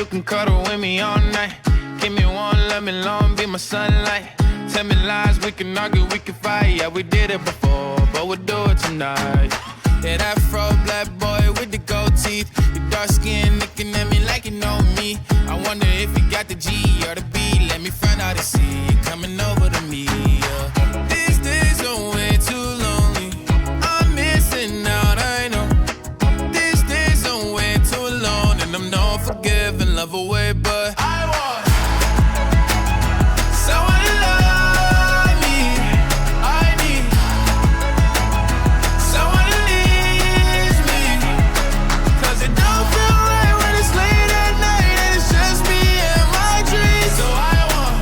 you can cuddle with me all night. Give me one, let me long, be my sunlight. Tell me lies, we can argue, we can fight. Yeah, we did it before, but we'll do it tonight. Yeah, that fro black boy with the gold teeth. Your dark skin looking at me like you know me. I wonder if you got the G or the B. Let me find out and see you coming over to me. Yeah. These days are way too lonely. I'm missing out, I know. These days are way too long, and I'm not forgiving, love away, but I want someone to love me. I need someone to leave me, 'cause it don't feel right when it's late at night and it's just me and my dreams. So I want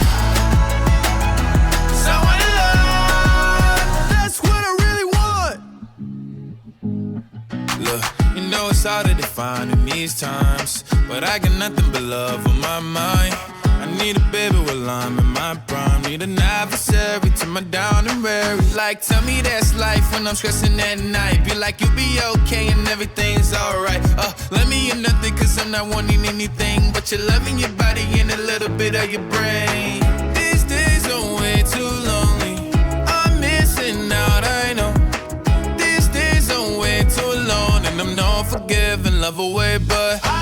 someone to love. That's what I really want. Look, you know it's hard to define in these times, but I got nothing but love on my mind. I need a baby while I'm in my prime. Need an adversary to my down and weary. Like, tell me that's life when I'm stressing at night. Be like, you'll be okay and everything's alright. Let me in nothing, 'cause I'm not wanting anything but your love in your body and a little bit of your brain. These days are way too lonely. I'm missing out, I know. These days are way too long, and I'm not forgiving, love away, but I